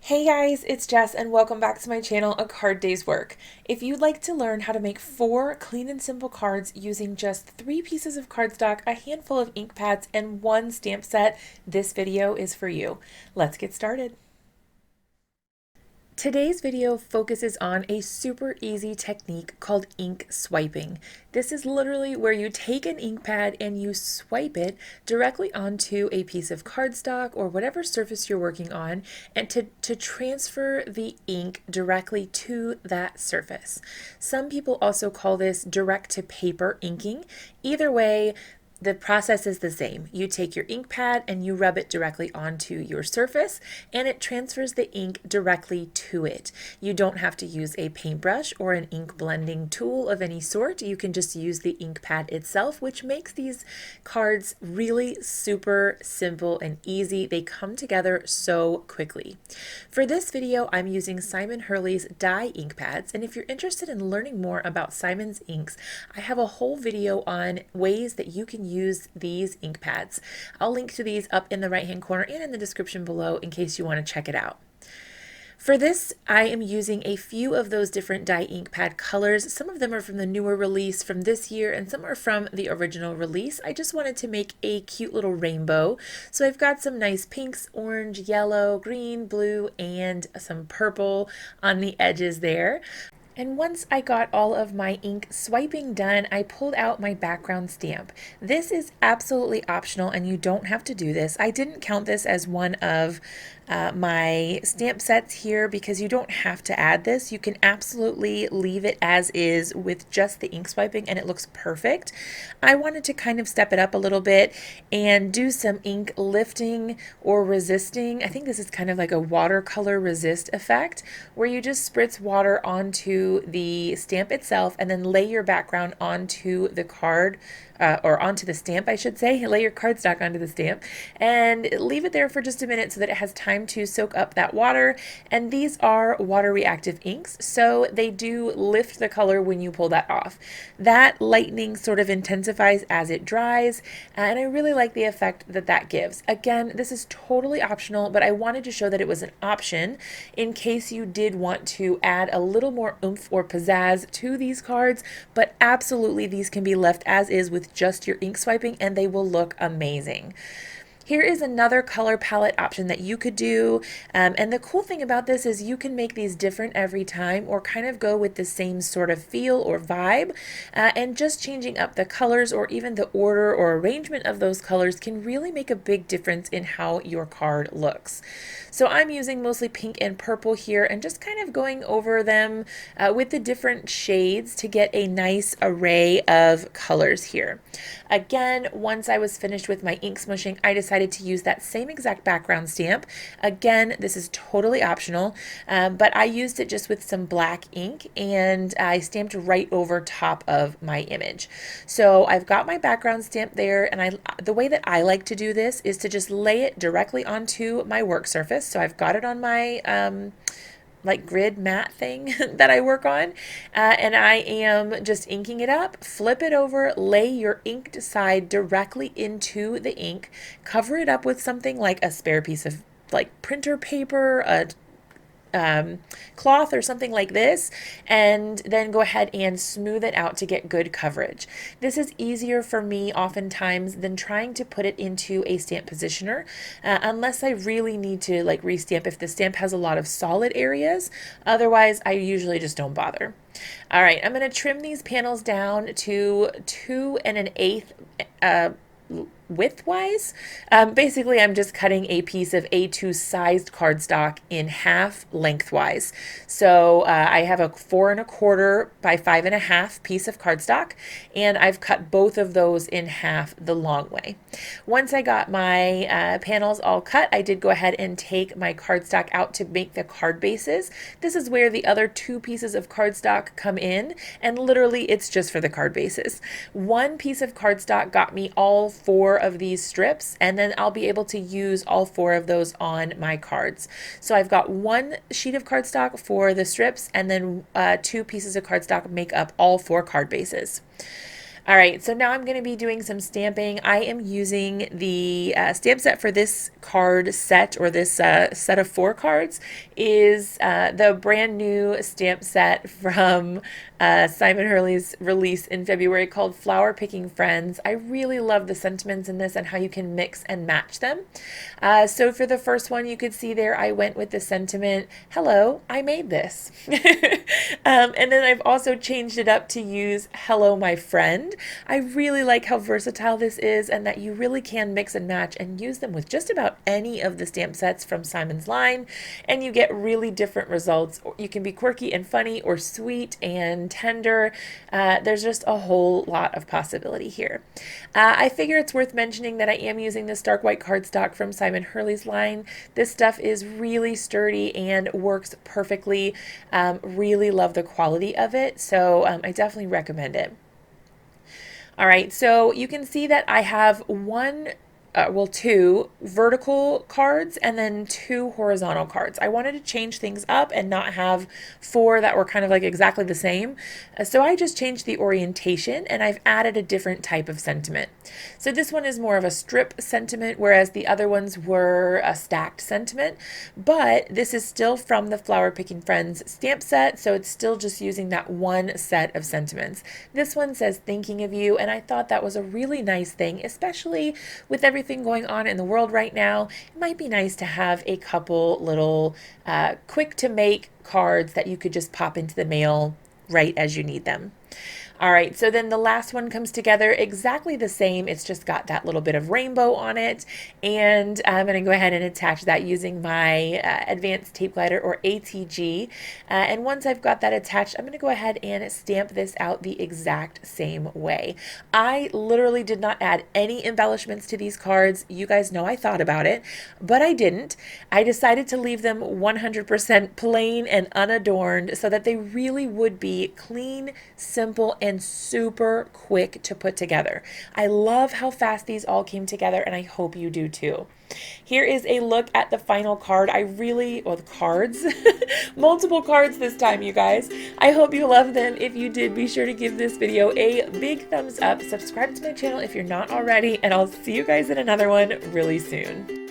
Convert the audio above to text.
Hey guys, it's Jess and welcome back to my channel, A Card Day's Work. If you'd like to learn how to make 4 clean and simple cards using just 3 pieces of cardstock, a handful of ink pads, and 1 stamp set, this video is for you. Let's get started. Today's video focuses on a super easy technique called ink swiping. This is literally where you take an ink pad and you swipe it directly onto a piece of cardstock or whatever surface you're working on, and to transfer the ink directly to that surface. Some people also call this direct to paper inking. Either way, the process is the same. You take your ink pad and you rub it directly onto your surface and it transfers the ink directly to it. You don't have to use a paintbrush or an ink blending tool of any sort. You can just use the ink pad itself, which makes these cards really super simple and easy. They come together so quickly. For this video, I'm using Simon Hurley's dye ink pads, and if you're interested in learning more about Simon's inks, I have a whole video on ways that you can use these ink pads. I'll link to these up in the right hand corner and in the description below in case you want to check it out. For this, I am using a few of those different dye ink pad colors. Some of them are from the newer release from this year and some are from the original release. I just wanted to make a cute little rainbow. So I've got some nice pinks, orange, yellow, green, blue, and some purple on the edges there. And once I got all of my ink swiping done, I pulled out my background stamp. This is absolutely optional and you don't have to do this. I didn't count this as one of my stamp sets here because you don't have to add this. You can absolutely leave it as is with just the ink swiping and it looks perfect. I wanted to kind of step it up a little bit and do some ink lifting or resisting. I think this is kind of like a watercolor resist effect where you just spritz water onto the stamp itself and then lay your background onto the card or onto the stamp, I should say. Lay your cardstock onto the stamp and leave it there for just a minute so that it has time to soak up that water. And these are water reactive inks, so they do lift the color when you pull that off. That lightening sort of intensifies as it dries, and I really like the effect that that gives. Again, this is totally optional, but I wanted to show that it was an option in case you did want to add a little more oomph or pizzazz to these cards, but absolutely these can be left as is with just your ink swiping and they will look amazing. Here is another color palette option that you could do. And the cool thing about this is you can make these different every time or kind of go with the same sort of feel or vibe. And just changing up the colors or even the order or arrangement of those colors can really make a big difference in how your card looks. So I'm using mostly pink and purple here and just kind of going over them with the different shades to get a nice array of colors here. Again, once I was finished with my ink smushing, I decided to use that same exact background stamp. Again, this is totally optional, but I used it just with some black ink and I stamped right over top of my image. So I've got my background stamp there, and the way that I like to do this is to just lay it directly onto my work surface. So I've got it on my like grid mat thing that I work on, and I am just inking it up. Flip it over, lay your inked side directly into the ink, cover it up with something like a spare piece of like printer paper, a cloth or something like this, and then go ahead and smooth it out to get good coverage. This is easier for me oftentimes than trying to put it into a stamp positioner, unless I really need to like restamp if the stamp has a lot of solid areas. Otherwise, I usually just don't bother. All right, I'm going to trim these panels down to 2 1/8 width-wise. Basically, I'm just cutting a piece of A2 sized cardstock in half lengthwise. So I have a 4 1/4 by 5 1/2 piece of cardstock, and I've cut both of those in half the long way. Once I got my panels all cut, I did go ahead and take my cardstock out to make the card bases. This is where the other 2 pieces of cardstock come in, and literally it's just for the card bases. One piece of cardstock got me all 4 of these strips, and then I'll be able to use all 4 of those on my cards. So I've got 1 sheet of cardstock for the strips, and then 2 pieces of cardstock make up all 4 card bases. All right, so now I'm going to be doing some stamping. I am using the stamp set for this card set, or this set of 4 cards, is the brand new stamp set from Simon Hurley's release in February called Flower Picking Friends. I really love the sentiments in this and how you can mix and match them. So for the first one, you could see there I went with the sentiment, hello, I made this. And then I've also changed it up to use hello, my friend. I really like how versatile this is, and that you really can mix and match and use them with just about any of the stamp sets from Simon's line, and you get really different results. You can be quirky and funny, or sweet and tender. There's just a whole lot of possibility here. I figure it's worth mentioning that I am using this dark white cardstock from Simon Hurley's line. This stuff is really sturdy and works perfectly. Really love the quality of it, so I definitely recommend it. All right, so you can see that I have two vertical cards and then 2 horizontal cards. I wanted to change things up and not have 4 that were kind of like exactly the same. So I just changed the orientation, and I've added a different type of sentiment. So this one is more of a strip sentiment, whereas the other ones were a stacked sentiment. But this is still from the Flower Picking Friends stamp set, so it's still just using that one set of sentiments. This one says thinking of you, and I thought that was a really nice thing, especially with everything going on in the world right now. It might be nice to have a couple little quick to make cards that you could just pop into the mail right as you need them. All right, so then the last one comes together exactly the same. It's just got that little bit of rainbow on it. And I'm going to go ahead and attach that using my Advanced Tape Glider, or ATG. And once I've got that attached, I'm going to go ahead and stamp this out the exact same way. I literally did not add any embellishments to these cards. You guys know I thought about it, but I didn't. I decided to leave them 100% plain and unadorned so that they really would be clean, simple, and super quick to put together. I love how fast these all came together, and I hope you do too. Here is a look at the final card. The cards, multiple cards this time, you guys. I hope you love them. If you did, be sure to give this video a big thumbs up. Subscribe to my channel if you're not already, and I'll see you guys in another one really soon.